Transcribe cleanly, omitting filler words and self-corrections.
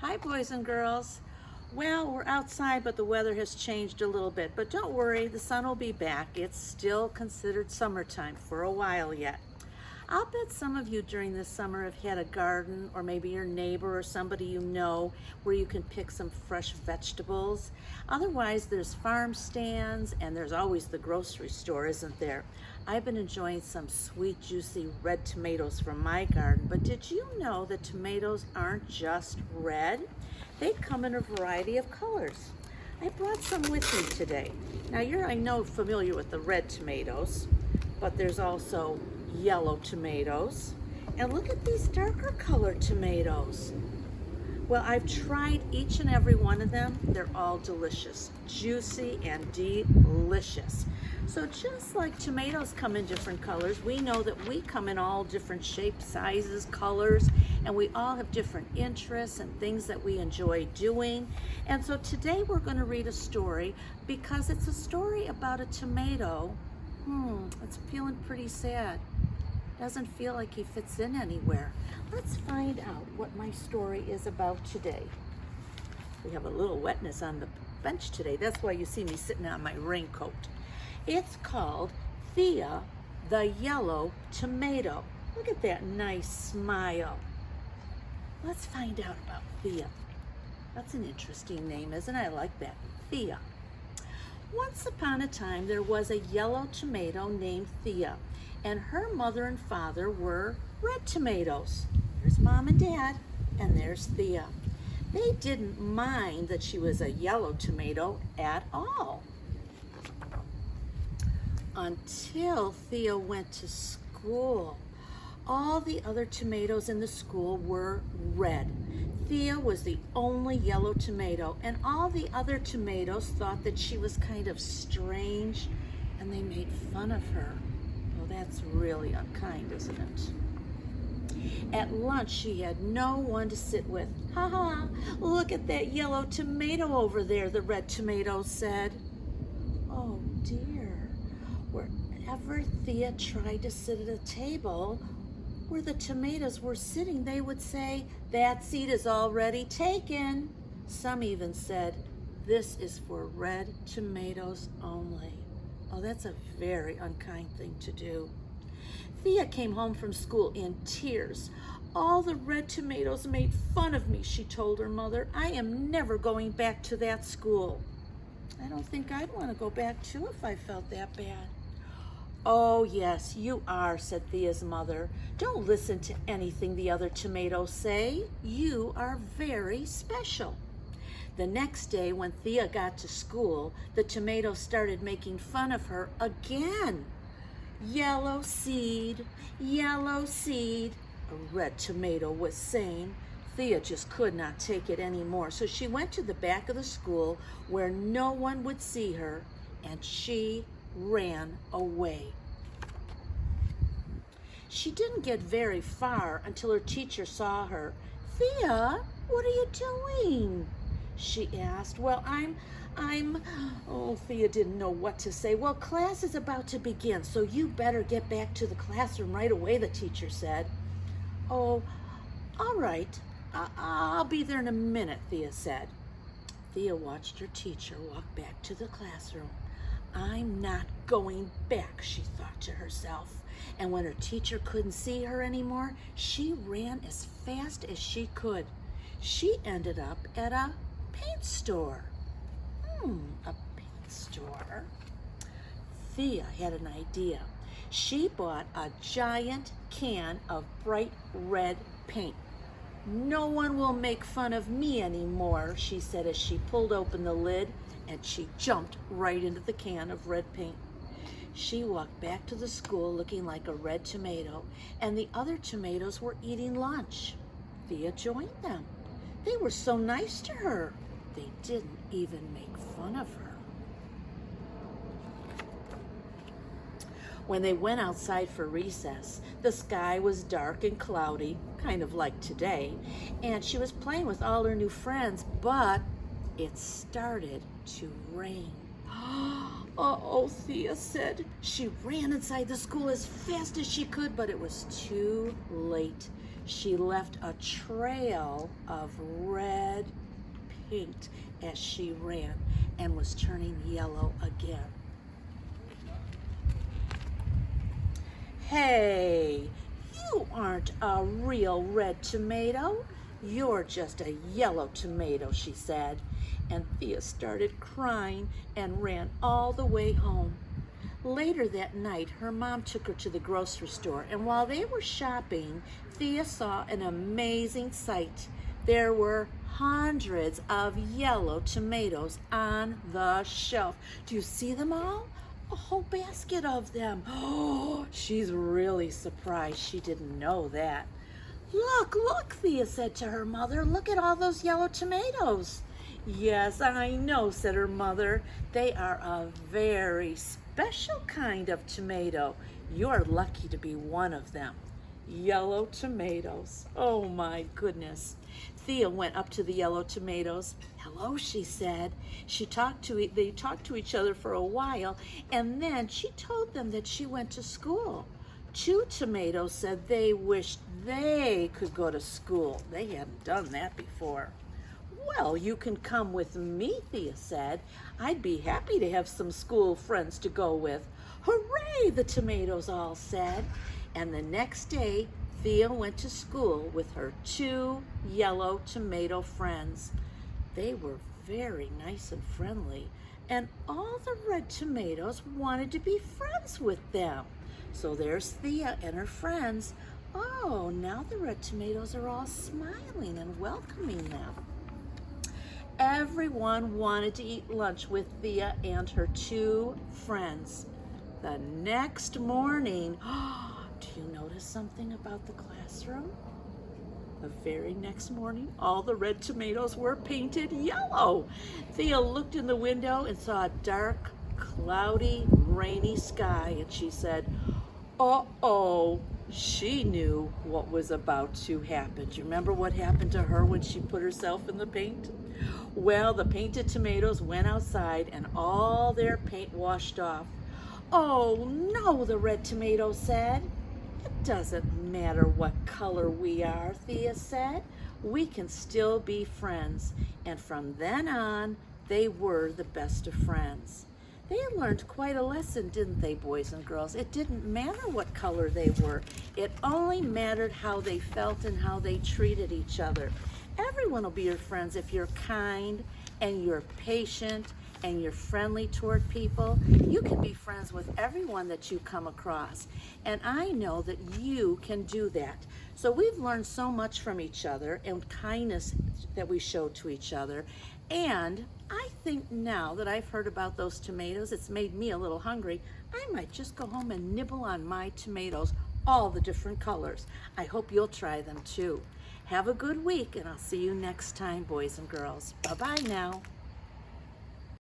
Hi, boys and girls. Well, we're outside, but the weather has changed a little bit. But don't worry, the sun will be back. It's still considered summertime for a while yet. I'll bet some of you during this summer have had a garden, or maybe your neighbor or somebody you know, where you can pick some fresh vegetables. Otherwise, there's farm stands, and there's always the grocery store, isn't there? I've been enjoying some sweet, juicy red tomatoes from my garden, but did you know that tomatoes aren't just red? They come in a variety of colors. I brought some with me today. Now you're, I know, familiar with the red tomatoes, but there's also yellow tomatoes. And look at these darker colored tomatoes. Well, I've tried each and every one of them. They're all delicious, juicy and delicious. So just like tomatoes come in different colors, we know that we come in all different shapes, sizes, colors, and we all have different interests and things that we enjoy doing. And so today we're going to read a story because it's a story about a tomato. It's feeling pretty sad. Doesn't feel like he fits in anywhere. Let's find out what my story is about today. We have a little wetness on the bench today. That's why you see me sitting on my raincoat. It's called THEA, the Yellow Tomato. Look at that nice smile. Let's find out about THEA. That's an interesting name, isn't it? I like that. THEA. Once upon a time, there was a yellow tomato named THEA, and her mother and father were red tomatoes. There's Mom and Dad, and there's THEA. They didn't mind that she was a yellow tomato at all. Until THEA went to school. All the other tomatoes in the school were red. THEA was the only yellow tomato, and all the other tomatoes thought that she was kind of strange, and they made fun of her. Well, that's really unkind, isn't it? At lunch, she had no one to sit with. Ha ha, look at that yellow tomato over there, the red tomato said. Oh dear, wherever THEA tried to sit at a table where the tomatoes were sitting, they would say, "That seat is already taken." Some even said, "This is for red tomatoes only." Oh, that's a very unkind thing to do. THEA came home from school in tears. "All the red tomatoes made fun of me," she told her mother. "I am never going back to that school." I don't think I'd want to go back too if I felt that bad. "Oh, yes, you are," said THEA's mother. "Don't listen to anything the other tomatoes say. You are very special." The next day, when THEA got to school, the tomatoes started making fun of her again. "Yellow seed, yellow seed," a red tomato was saying. THEA just could not take it anymore, so she went to the back of the school where no one would see her, and she ran away. She didn't get very far until her teacher saw her. "THEA, what are you doing?" she asked. "Well, I'm, oh, THEA didn't know what to say. "Well, class is about to begin, so you better get back to the classroom right away," the teacher said. "Oh, all right, I'll be there in a minute," THEA said. THEA watched her teacher walk back to the classroom. "I'm not going back," she thought to herself. And when her teacher couldn't see her anymore, she ran as fast as she could. She ended up at a paint store. A paint store? THEA had an idea. She bought a giant can of bright red paint. "No one will make fun of me anymore," she said as she pulled open the lid, and she jumped right into the can of red paint. She walked back to the school looking like a red tomato, and the other tomatoes were eating lunch. THEA joined them. They were so nice to her. They didn't even make fun of her. When they went outside for recess, the sky was dark and cloudy, kind of like today, and she was playing with all her new friends, but it started to rain. "Uh-oh," THEA said. She ran inside the school as fast as she could, but it was too late. She left a trail of red paint as she ran and was turning yellow again. Hey, you aren't a real red tomato. You're just a yellow tomato, she said. And Thea started crying and ran all the way home. Later that night, her mom took her to the grocery store, and while they were shopping, Thea saw an amazing sight. There were hundreds of yellow tomatoes on the shelf. Do you see them all? A whole basket of them. Oh, she's really surprised. She didn't know that. Look, Thea said to her mother. Look at all those yellow tomatoes. Yes, I know, said her mother. They are a very special kind of tomato. You're lucky to be one of them. Yellow tomatoes. Oh my goodness. Thea went up to the yellow tomatoes. Hello, she said. They talked to each other for a while, and then she told them that she went to school. Two tomatoes said they wished they could go to school. They hadn't done that before. Well, you can come with me, Thea said. I'd be happy to have some school friends to go with. Hooray, the tomatoes all said. And the next day, Thea went to school with her two yellow tomato friends. They were very nice and friendly, and all the red tomatoes wanted to be friends with them. So there's Thea and her friends. Oh, now the red tomatoes are all smiling and welcoming them. Everyone wanted to eat lunch with Thea and her two friends. The next morning, do you notice something about the classroom? The very next morning, all the red tomatoes were painted yellow. Thea looked in the window and saw a dark, cloudy, rainy sky, and she said, uh-oh. She knew what was about to happen. Do you remember what happened to her when she put herself in the paint? Well, the painted tomatoes went outside and all their paint washed off. Oh no, the red tomato said. It doesn't matter what color we are, Thea said. We can still be friends. And from then on, they were the best of friends. They learned quite a lesson, didn't they, boys and girls? It didn't matter what color they were. It only mattered how they felt and how they treated each other. Everyone will be your friends if you're kind and you're patient and you're friendly toward people. You can be friends with everyone that you come across. And I know that you can do that. So we've learned so much from each other and kindness that we show to each other. And I think now that I've heard about those tomatoes, it's made me a little hungry. I might just go home and nibble on my tomatoes, all the different colors. I hope you'll try them too. Have a good week, and I'll see you next time, boys and girls. Bye-bye now.